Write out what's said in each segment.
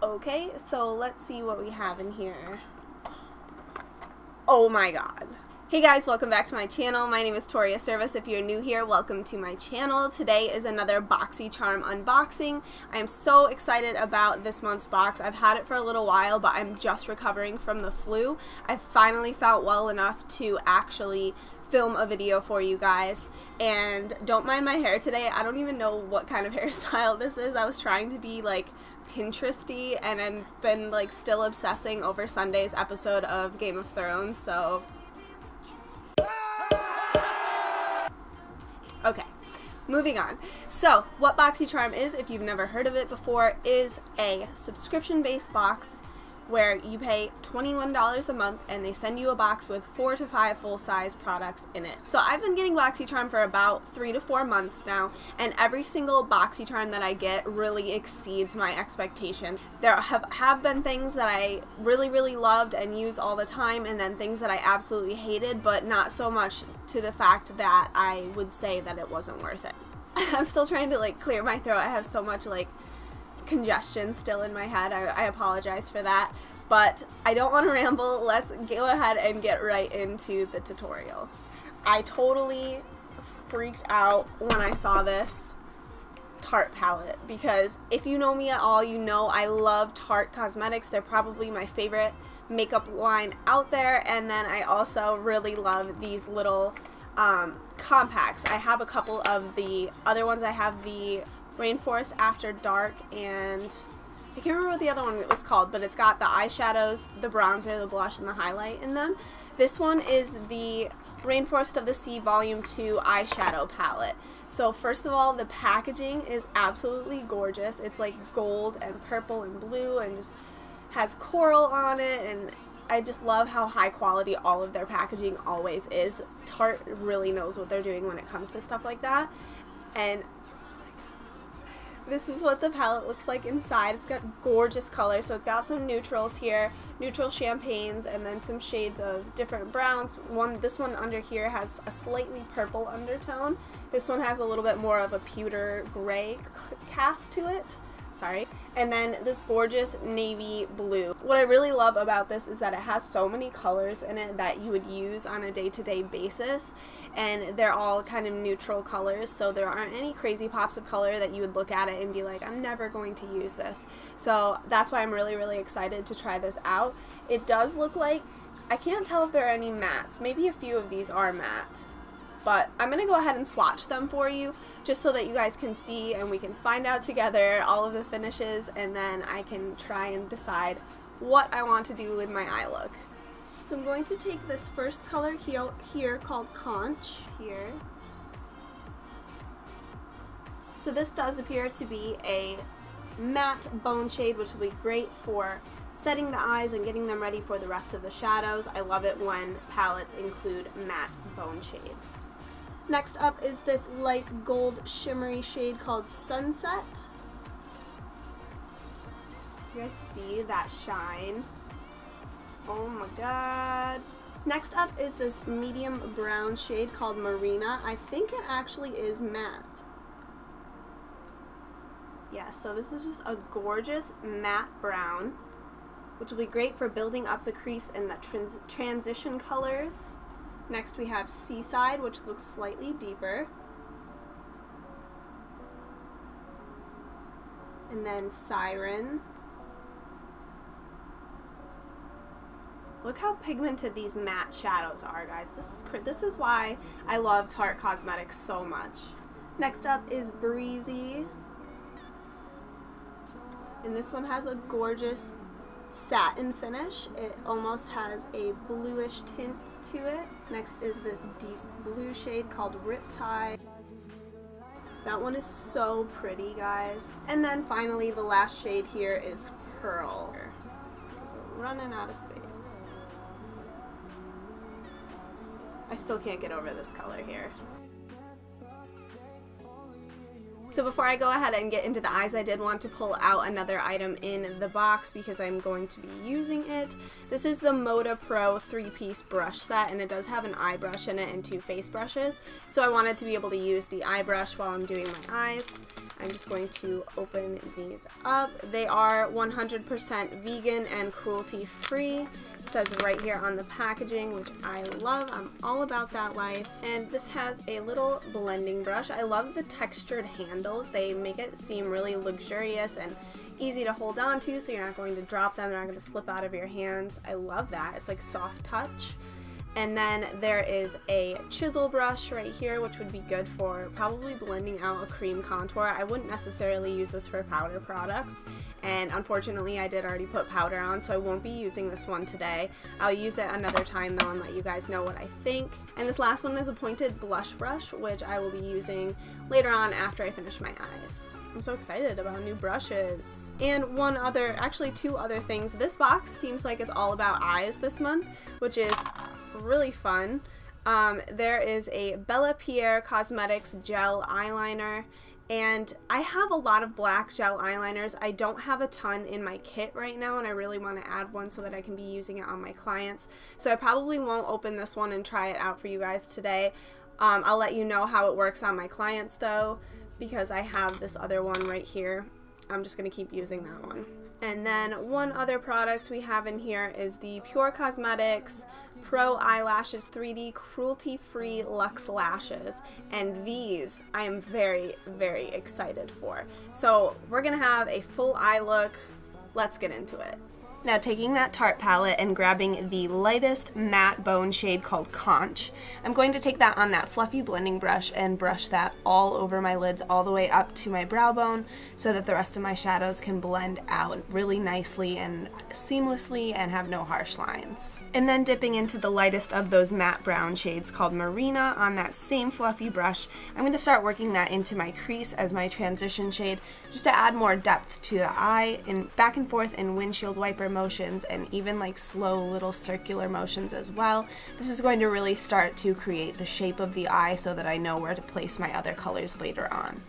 Okay, so let's see what we have in here. Oh my god. Hey guys, welcome back to my channel. My name is Toria Serviss. If you're new here, welcome to my channel. Today is another BoxyCharm unboxing. I am so excited about this month's box. I've had it for a little while, but I'm just recovering from the flu. I finally felt well enough to actually film a video for you guys, and don't mind my hair today. I don't even know what kind of hairstyle this is. I was trying to be like Pinteresty, and I've been like still obsessing over Sunday's episode of Game of Thrones, so okay, moving on. So what BoxyCharm is, if you've never heard of it before, is a subscription-based box where you pay $21 a month and they send you a box with 4 to 5 full-size products in it. So I've been getting BoxyCharm for about 3 to 4 months now, and every single BoxyCharm that I get really exceeds my expectations. There have been things that I really loved and use all the time, and then things that I absolutely hated, but not so much to the fact that I would say that it wasn't worth it. I'm still trying to like clear my throat. I have so much like congestion still in my head. I apologize for that, but I don't want to ramble. Let's go ahead and get right into the tutorial. I totally freaked out when I saw this Tarte palette, because if you know me at all, you know I love Tarte cosmetics. They're probably my favorite makeup line out there, and then I also really love these little compacts. I have a couple of the other ones. I have the Rainforest After Dark, and I can't remember what the other one was called, but it's got the eyeshadows, the bronzer, the blush, and the highlight in them. This one is the Rainforest of the Sea Volume 2 eyeshadow palette. So first of all, the packaging is absolutely gorgeous. It's like gold and purple and blue and just has coral on it, and I just love how high quality all of their packaging always is. Tarte really knows what they're doing when it comes to stuff like that. And this is what the palette looks like inside. It's got gorgeous colors. So it's got some neutrals here, neutral champagnes, and then some shades of different browns. This one under here has a slightly purple undertone. This one has a little bit more of a pewter gray cast to it. Sorry. And then this gorgeous navy blue. What I really love about this is that it has so many colors in it that you would use on a day-to-day basis, and they're all kind of neutral colors, so there aren't any crazy pops of color that you would look at it and be like, I'm never going to use this. So that's why I'm really excited to try this out. It does look like, I can't tell if there are any mattes. Maybe a few of these are matte, but I'm going to go ahead and swatch them for you just so that you guys can see and we can find out together all of the finishes, and then I can try and decide what I want to do with my eye look. So I'm going to take this first color here called Conch here. So this does appear to be a matte bone shade, which will be great for setting the eyes and getting them ready for the rest of the shadows. I love it when palettes include matte bone shades. Next up is this light gold shimmery shade called Sunset. Do you guys see that shine? Oh my god. Next up is this medium brown shade called Marina. I think it actually is matte. Yeah, so this is just a gorgeous matte brown, which will be great for building up the crease and the transition colors. Next we have Seaside, which looks slightly deeper. And then Siren. Look how pigmented these matte shadows are, guys. This is why I love Tarte Cosmetics so much. Next up is Breezy. And this one has a gorgeous satin finish. It almost has a bluish tint to it. Next is this deep blue shade called Riptide. That one is so pretty, guys. And then finally the last shade here is Pearl, because we're running out of space. I still can't get over this color here. So before I go ahead and get into the eyes, I did want to pull out another item in the box because I'm going to be using it. This is the Moda Pro 3-piece brush set, and it does have an eye brush in it and 2 face brushes. So I wanted to be able to use the eye brush while I'm doing my eyes. I'm just going to open these up. They are 100% vegan and cruelty-free. Says right here on the packaging, which I love. I'm all about that life. And this has a little blending brush. I love the textured handles. They make it seem really luxurious and easy to hold on to, so you're not going to drop them, they're not going to slip out of your hands. I love that. It's like soft touch. And then there is a chisel brush right here, which would be good for probably blending out a cream contour. I wouldn't necessarily use this for powder products, and unfortunately I did already put powder on, so I won't be using this one today. I'll use it another time though and let you guys know what I think. And this last one is a pointed blush brush, which I will be using later on after I finish my eyes. I'm so excited about new brushes. And actually two other things. This box seems like it's all about eyes this month, which is really fun. There is a Bella Pierre Cosmetics gel eyeliner, and I have a lot of black gel eyeliners. I don't have a ton in my kit right now, and I really want to add one so that I can be using it on my clients. So I probably won't open this one and try it out for you guys today. I'll let you know how it works on my clients though, because I have this other one right here. I'm just going to keep using that one. And then one other product we have in here is the Pure Cosmetics Pro Eyelashes 3D Cruelty-Free Luxe Lashes. And these I am very, very excited for. So we're going to have a full eye look. Let's get into it. Now taking that Tarte palette and grabbing the lightest matte bone shade called Conch, I'm going to take that on that fluffy blending brush and brush that all over my lids all the way up to my brow bone so that the rest of my shadows can blend out really nicely and seamlessly and have no harsh lines. And then dipping into the lightest of those matte brown shades called Marina on that same fluffy brush, I'm going to start working that into my crease as my transition shade just to add more depth to the eye, and back and forth in windshield wiper motions and even like slow little circular motions as well. This is going to really start to create the shape of the eye so that I know where to place my other colors later on.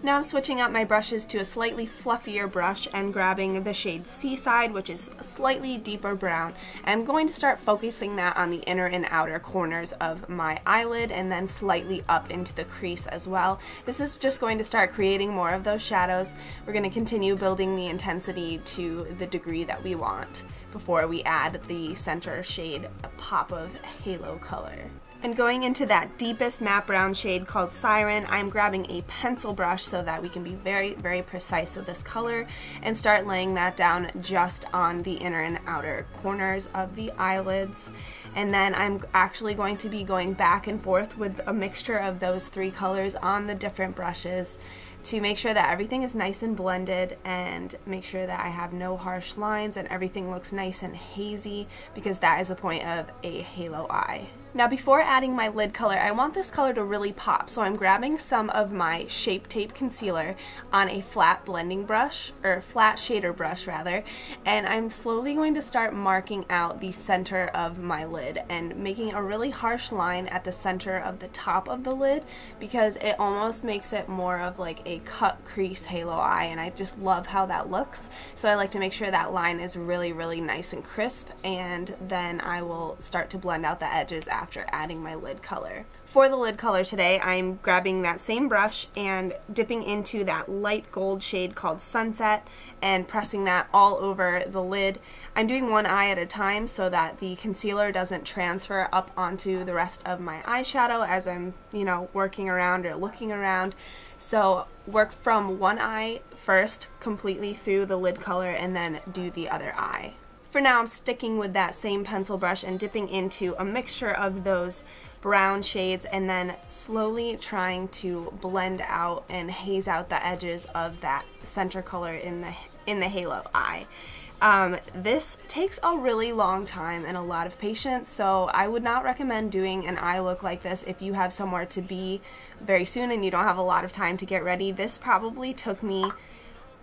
Now I'm switching up my brushes to a slightly fluffier brush and grabbing the shade Seaside, which is a slightly deeper brown. I'm going to start focusing that on the inner and outer corners of my eyelid and then slightly up into the crease as well. This is just going to start creating more of those shadows. We're going to continue building the intensity to the degree that we want before we add the center shade, a pop of halo color. And going into that deepest matte brown shade called Siren, I'm grabbing a pencil brush so that we can be very, very precise with this color and start laying that down just on the inner and outer corners of the eyelids. And then I'm actually going to be going back and forth with a mixture of those three colors on the different brushes to make sure that everything is nice and blended and make sure that I have no harsh lines and everything looks nice and hazy, because that is the point of a halo eye. Now before adding my lid color, I want this color to really pop, so I'm grabbing some of my Shape Tape concealer on a flat blending brush, or flat shader brush rather, and I'm slowly going to start marking out the center of my lid and making a really harsh line at the center of the top of the lid, because it almost makes it more of like a cut crease halo eye, and I just love how that looks. So I like to make sure that line is really, really nice and crisp, and then I will start to blend out the edges after adding my lid color. For the lid color today, I'm grabbing that same brush and dipping into that light gold shade called Sunset and pressing that all over the lid. I'm doing one eye at a time so that the concealer doesn't transfer up onto the rest of my eyeshadow as I'm, working around or looking around. So work from one eye first completely through the lid color and then do the other eye. For now, I'm sticking with that same pencil brush and dipping into a mixture of those brown shades and then slowly trying to blend out and haze out the edges of that center color in the halo eye. This takes a really long time and a lot of patience, so I would not recommend doing an eye look like this if you have somewhere to be very soon and you don't have a lot of time to get ready. This probably took me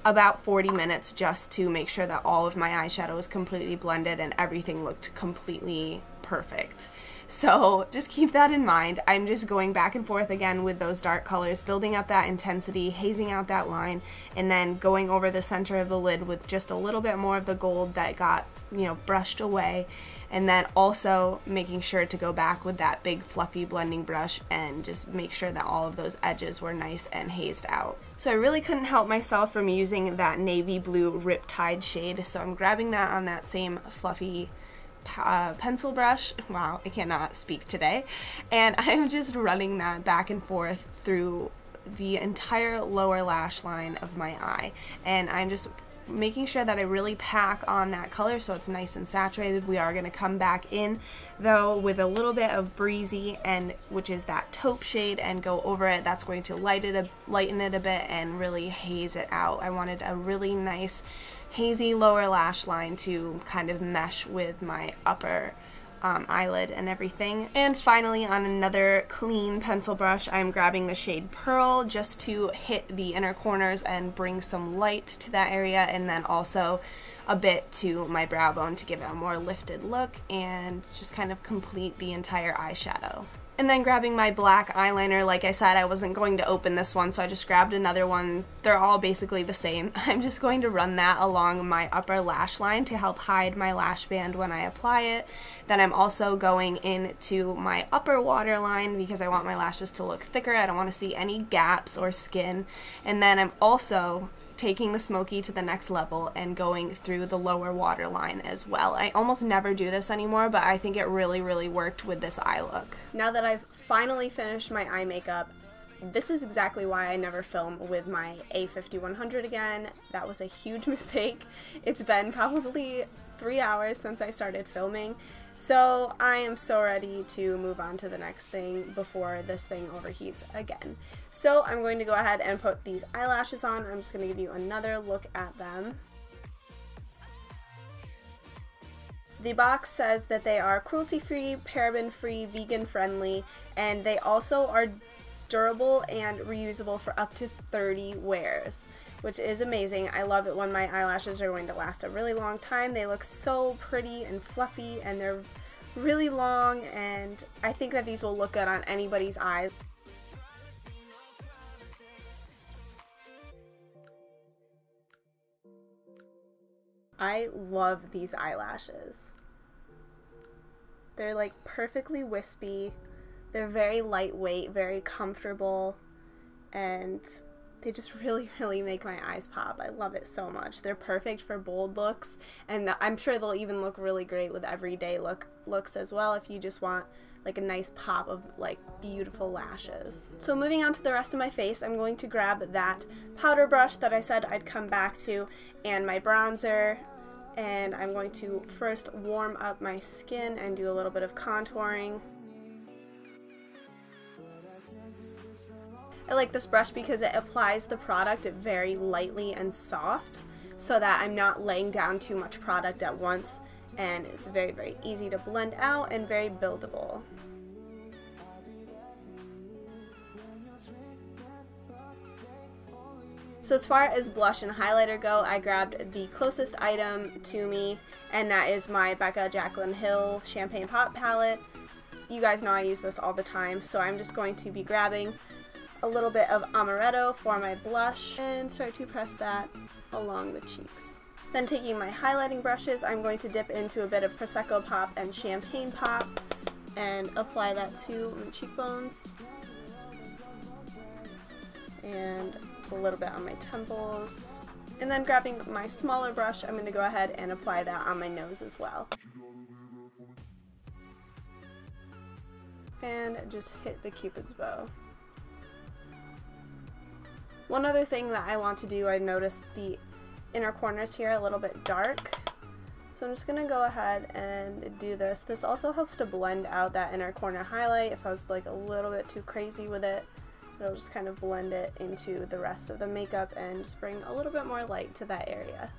about 40 minutes just to make sure that all of my eyeshadow was completely blended and everything looked completely perfect. So just keep that in mind. I'm just going back and forth again with those dark colors, building up that intensity, hazing out that line, and then going over the center of the lid with just a little bit more of the gold that got, you know, brushed away. And then also making sure to go back with that big fluffy blending brush and just make sure that all of those edges were nice and hazed out. So I really couldn't help myself from using that navy blue Riptide shade, so I'm grabbing that on that same fluffy pencil brush. Wow, I cannot speak today. And I'm just running that back and forth through the entire lower lash line of my eye. And I'm just making sure that I really pack on that color so it's nice and saturated. We are going to come back in though with a little bit of Breezy, and which is that taupe shade, and go over it. That's going to lighten it a bit and really haze it out. I wanted a really nice hazy lower lash line to kind of mesh with my upper eyelid and everything. And finally, on another clean pencil brush, I'm grabbing the shade Pearl just to hit the inner corners and bring some light to that area, and then also a bit to my brow bone to give it a more lifted look and just kind of complete the entire eyeshadow. And then grabbing my black eyeliner, like I said, I wasn't going to open this one, so I just grabbed another one. They're all basically the same. I'm just going to run that along my upper lash line to help hide my lash band when I apply it. Then I'm also going into my upper waterline because I want my lashes to look thicker. I don't want to see any gaps or skin. And then I'm also taking the smoky to the next level and going through the lower waterline as well. I almost never do this anymore, but I think it really, really worked with this eye look. Now that I've finally finished my eye makeup, this is exactly why I never film with my A5100 again. That was a huge mistake. It's been probably 3 hours since I started filming, so I am so ready to move on to the next thing before this thing overheats again. So I'm going to go ahead and put these eyelashes on. I'm just going to give you another look at them. The box says that they are cruelty-free, paraben-free, vegan-friendly, and they also are durable and reusable for up to 30 wears, which is amazing. I love it when my eyelashes are going to last a really long time. They look so pretty and fluffy, and they're really long, and I think that these will look good on anybody's eyes. I love these eyelashes. They're like perfectly wispy. They're very lightweight, very comfortable, and they just really, really make my eyes pop. I love it so much. They're perfect for bold looks, and I'm sure they'll even look really great with everyday looks as well if you just want like a nice pop of like beautiful lashes. So moving on to the rest of my face, I'm going to grab that powder brush that I said I'd come back to and my bronzer, and I'm going to first warm up my skin and do a little bit of contouring. I like this brush because it applies the product very lightly and soft so that I'm not laying down too much product at once, and it's very, very easy to blend out and very buildable. So as far as blush and highlighter go, I grabbed the closest item to me, and that is my Becca Jaclyn Hill Champagne Pop palette. You guys know I use this all the time, so I'm just going to be grabbing a little bit of amaretto for my blush and start to press that along the cheeks. Then taking my highlighting brushes, I'm going to dip into a bit of Prosecco Pop and Champagne Pop and apply that to my cheekbones and a little bit on my temples. And then grabbing my smaller brush, I'm going to go ahead and apply that on my nose as well. And just hit the Cupid's bow. One other thing that I want to do, I noticed the inner corners here a little bit dark. So I'm just going to go ahead and do this. This also helps to blend out that inner corner highlight. If I was like a little bit too crazy with it, it'll just kind of blend it into the rest of the makeup and just bring a little bit more light to that area.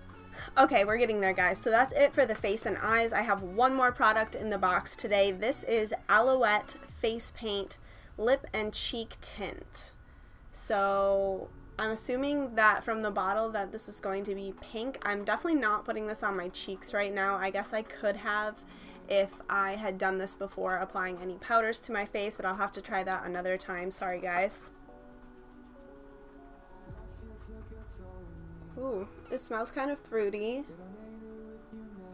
Okay, we're getting there, guys. So that's it for the face and eyes. I have one more product in the box today. This is Alouette Face Paint Lip and Cheek Tint. So I'm assuming that from the bottle that this is going to be pink. I'm definitely not putting this on my cheeks right now. I guess I could have if I had done this before applying any powders to my face, but I'll have to try that another time. Sorry guys. Ooh, it smells kind of fruity.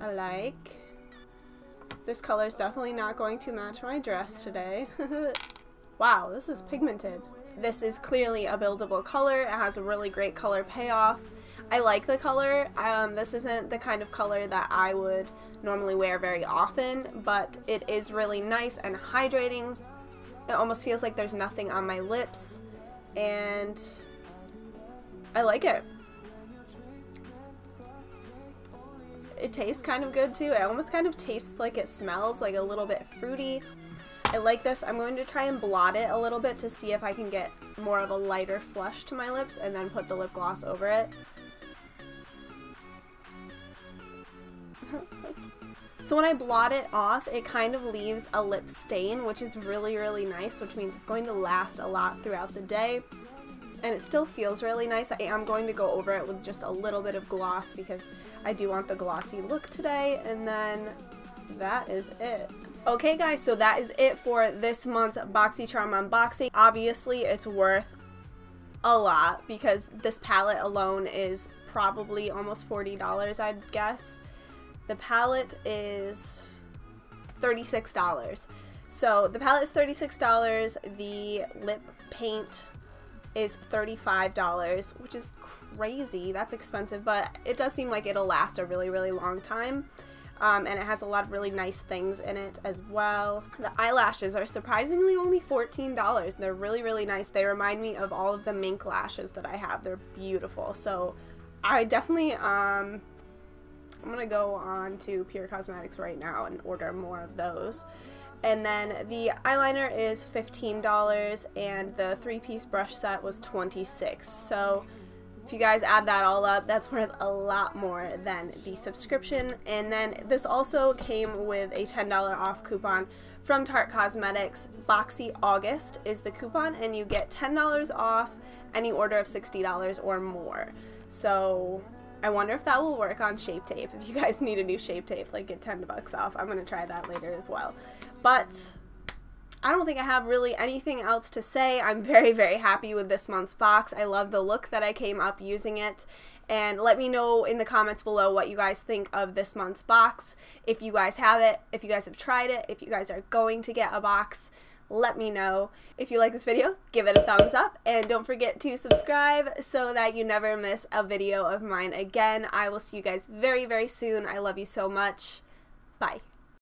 I like. This color is definitely not going to match my dress today. Wow, this is pigmented. This is clearly a buildable color. It has a really great color payoff. I like the color. This isn't the kind of color that I would normally wear very often, but it is really nice and hydrating. It almost feels like there's nothing on my lips, and I like it. It tastes kind of good too. It almost kind of tastes like it smells like a little bit fruity. I like this. I'm going to try and blot it a little bit to see if I can get more of a lighter flush to my lips and then put the lip gloss over it. So when I blot it off, it kind of leaves a lip stain, which is really, really nice, which means it's going to last a lot throughout the day. And it still feels really nice. I am going to go over it with just a little bit of gloss because I do want the glossy look today, and then that is it. Okay guys, so that is it for this month's BoxyCharm unboxing. Obviously it's worth a lot because this palette alone is probably almost $40, I'd guess. The palette is $36. So the palette is $36, the lip paint is $35, which is crazy. That's expensive, but it does seem like it'll last a really, really long time. And it has a lot of really nice things in it as well. The eyelashes are surprisingly only $14. They're really, really nice. They remind me of all of the mink lashes that I have. They're beautiful. So I definitely, I'm gonna go on to Pure Cosmetics right now and order more of those. And then the eyeliner is $15 and the 3-piece brush set was $26. So if you guys add that all up, that's worth a lot more than the subscription. And then this also came with a $10 off coupon from Tarte Cosmetics. Boxy August is the coupon, and you get $10 off any order of $60 or more. So I wonder if that will work on Shape Tape. If you guys need a new Shape Tape, like, get $10 off. I'm gonna try that later as well. But I don't think I have really anything else to say. I'm very, very happy with this month's box. I love the look that I came up using it. And let me know in the comments below what you guys think of this month's box. If you guys have it, if you guys have tried it, if you guys are going to get a box, let me know. If you like this video, give it a thumbs up, and don't forget to subscribe so that you never miss a video of mine again. I will see you guys very, very soon. I love you so much. Bye.